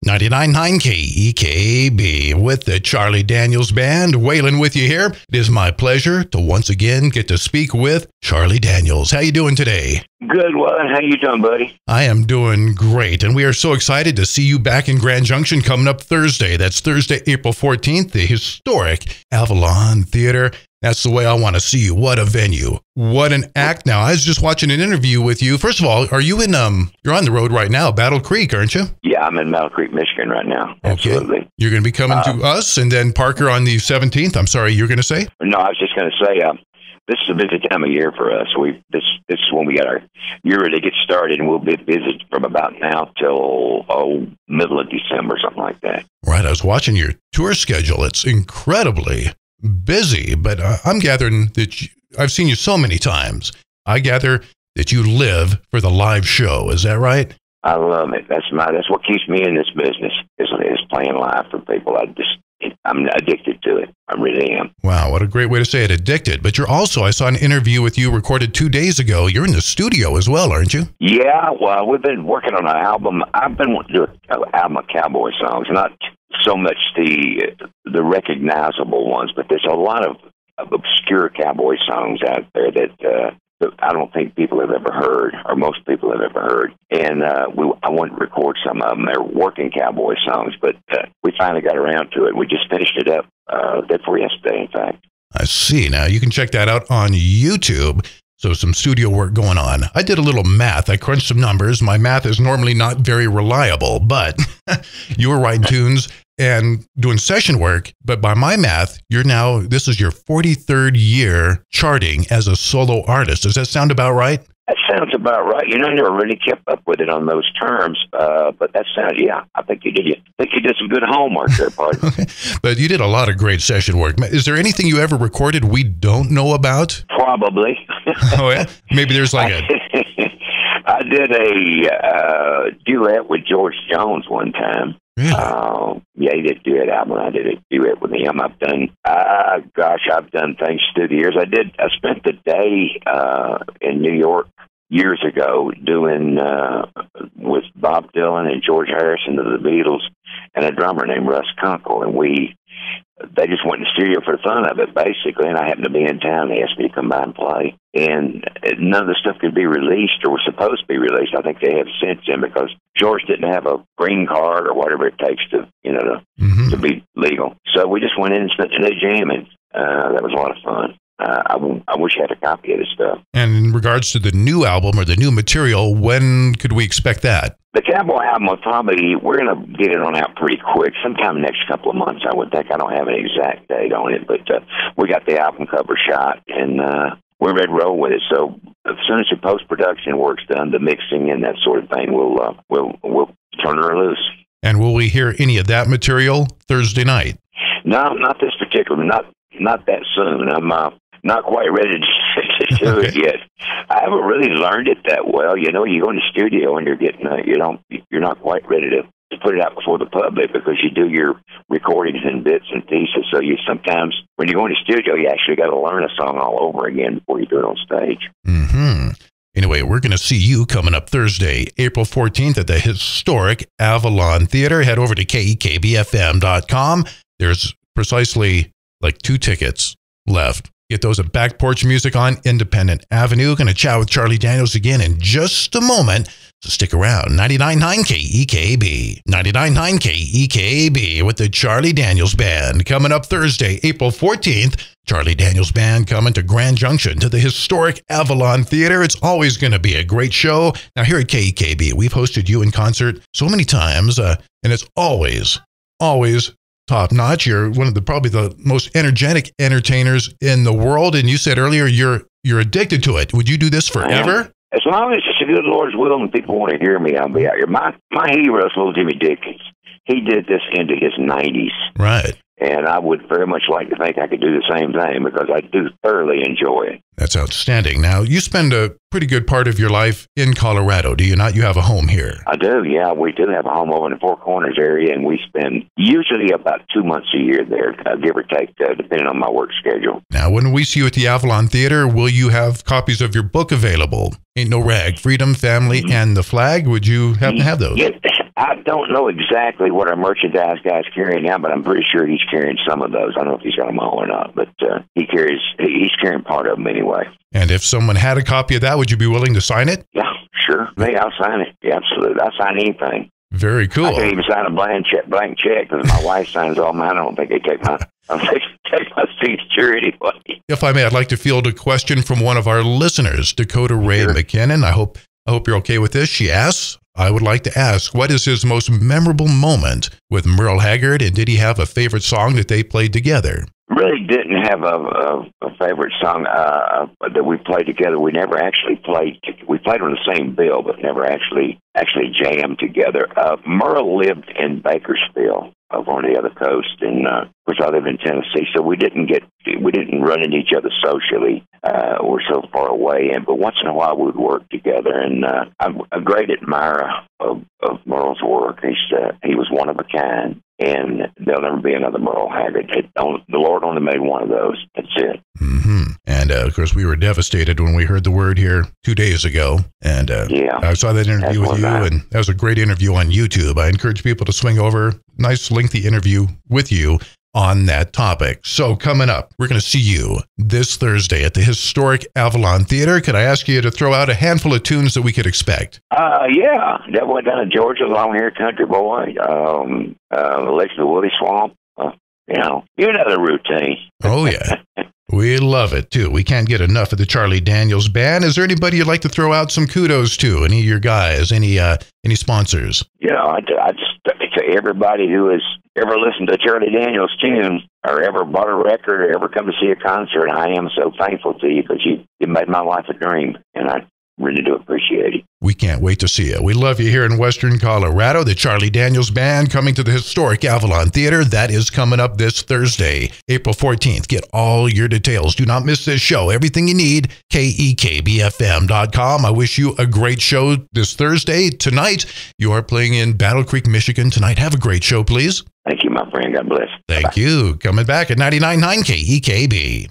99.9 KEKB with the Charlie Daniels Band. Waylon with you here. It is my pleasure to once again get to speak with Charlie Daniels. How you doing today? Good, Waylon. How you doing, buddy? I am doing great, and we are so excited to see you back in Grand Junction coming up Thursday. That's Thursday, April 14th, the historic Avalon Theater. That's the way I want to see you. What a venue. What an act. Now, I was just watching an interview with you. First of all, are you in, you're on the road right now, Battle Creek, aren't you? Yeah, I'm in Battle Creek, Michigan right now. Okay. Absolutely. You're going to be coming to us and then Parker on the 17th. I'm sorry, you're going to say? No, I was just going to say, this is a busy time of year for us. This is when we got our year ready to get started, and we'll be busy from about now till middle of December, something like that. Right. I was watching your tour schedule. It's incredibly busy, but I'm gathering that I've seen you so many times. I gather that you live for the live show. Is that right? I love it. That's what keeps me in this business is playing live for people. I'm addicted to it. I really am. Wow, what a great way to say it, addicted. But you're also, I saw an interview with you recorded 2 days ago. You're in the studio as well, aren't you? Yeah, well, we've been working on an album. I've been wanting to do an album of cowboy songs, not so much the recognizable ones, but there's a lot of obscure cowboy songs out there that I don't think people have ever heard, or most people have ever heard. And I wanted to record some of them. They're working cowboy songs, but we finally got around to it. We just finished it up day before yesterday, in fact. I see. Now, you can check that out on YouTube. So some studio work going on. I did a little math. I crunched some numbers. My math is normally not very reliable, but you were writing tunes and doing session work. But by my math, this is your 43rd year charting as a solo artist. Does that sound about right? That sounds about right. I never really kept up with it on those terms, but that sounds, yeah, I think you did. I think you did some good homework there, partner. Okay. But you did a lot of great session work. Is there anything you ever recorded we don't know about? Probably. Oh, yeah? Maybe there's like I did a duet with George Jones one time. Really? Yeah, he did a duet album. I did a duet with him. I've done things through the years. I spent the day in New York years ago doing with Bob Dylan and George Harrison of the Beatles and a drummer named Russ Kunkel, and they just went in the studio for the fun of it, basically, and I happened to be in town. They asked me to come by and play, and none of the stuff could be released or was supposed to be released. I think they have since then because George didn't have a green card or whatever it takes to be legal. So we just went in and spent the day jamming. That was a lot of fun. I wish I had a copy of this stuff. And in regards to the new album or the new material, when could we expect that? The Cowboy album we're going to get it on out pretty quick, sometime next couple of months, I would think. I don't have an exact date on it, but we got the album cover shot, and we're ready to roll with it. So as soon as the post-production work's done, the mixing and that sort of thing, we'll turn her loose. And will we hear any of that material Thursday night? No, not this particular, not that soon. I'm not quite ready to do it yet. I haven't really learned it that well. You go in the studio and you're not quite ready to put it out before the public because you do your recordings in bits and pieces. So sometimes when you go in the studio, you actually got to learn a song all over again before you do it on stage. Mm-hmm. Anyway, we're going to see you coming up Thursday, April 14th at the historic Avalon Theater. Head over to KEKB-FM.com. There's precisely like 2 tickets left. Get those at Back Porch Music on Independent Avenue. Going to chat with Charlie Daniels again in just a moment. So stick around. 99.9 KEKB. 99.9 KEKB with the Charlie Daniels Band. Coming up Thursday, April 14th. Charlie Daniels Band coming to Grand Junction to the historic Avalon Theater. It's always going to be a great show. Now here at KEKB, we've hosted you in concert so many times, and it's always top notch. You're one of probably the most energetic entertainers in the world. And you said earlier you're addicted to it. Would you do this forever? As long as it's the good Lord's will and people want to hear me, I'll be out here. My hero is little Jimmy Dickens. He did this into his 90s. Right. And I would very much like to think I could do the same thing because I do thoroughly enjoy it. That's outstanding. Now, you spend a pretty good part of your life in Colorado, do you not? You have a home here. I do, yeah. We do have a home over in the Four Corners area, and we spend usually about 2 months a year there, give or take, depending on my work schedule. Now, when we see you at the Avalon Theater, will you have copies of your book available? Ain't No Rag, Freedom, Family, and the Flag. Would you happen to have those? I don't know exactly what our merchandise guy's carrying now, but I'm pretty sure he's carrying some of those. I don't know if he's got them all or not, but he's carrying part of them anyway. And if someone had a copy of that, would you be willing to sign it? Yeah, sure. Me, I'll sign it. Yeah, absolutely. I'll sign anything. Very cool. I can't even sign a blank check because my wife signs all mine. I don't think they take my signature anyway. If I may, I'd like to field a question from one of our listeners, Dakota Ray McKinnon. I hope you're okay with this. She asks, I would like to ask, what is his most memorable moment with Merle Haggard, and did he have a favorite song that they played together? Really didn't have a favorite song that we played together. We never actually played. We played on the same bill, but never actually jammed together. Merle lived in Bakersfield, over on the other coast, and of course I live in Tennessee, so we didn't run into each other socially. We're so far away, but once in a while we would work together. And I'm a great admirer of Merle's work. He was one of a kind. And there'll never be another Merle Haggard. The Lord only made one of those. That's it. Mm-hmm. And, of course, we were devastated when we heard the word here 2 days ago. And I saw that interview with you, and that was a great interview on YouTube. I encourage people to swing over. Nice, lengthy interview with you on that topic. So coming up, we're going to see you this Thursday at the historic Avalon Theater. Could I ask you to throw out a handful of tunes that we could expect? Yeah. That went down to Georgia, Long Hair Country Boy, Legend of Woody Swamp. You know the routine. Oh, yeah. We love it, too. We can't get enough of the Charlie Daniels Band. Is there anybody you'd like to throw out some kudos to? Any of your guys? Any sponsors? I just to everybody who has ever listened to Charlie Daniels' tune or ever bought a record or ever come to see a concert, I am so thankful to you because you made my life a dream, and I really do appreciate it. We can't wait to see you. We love you here in Western Colorado. The Charlie Daniels Band coming to the historic Avalon Theater. That is coming up this Thursday, April 14th. Get all your details. Do not miss this show. Everything you need, KEKB-FM.com. I wish you a great show this Thursday. Tonight, you are playing in Battle Creek, Michigan tonight. Have a great show, please. Thank you, my friend. God bless. Thank you. Coming back at 99.9 KEKB.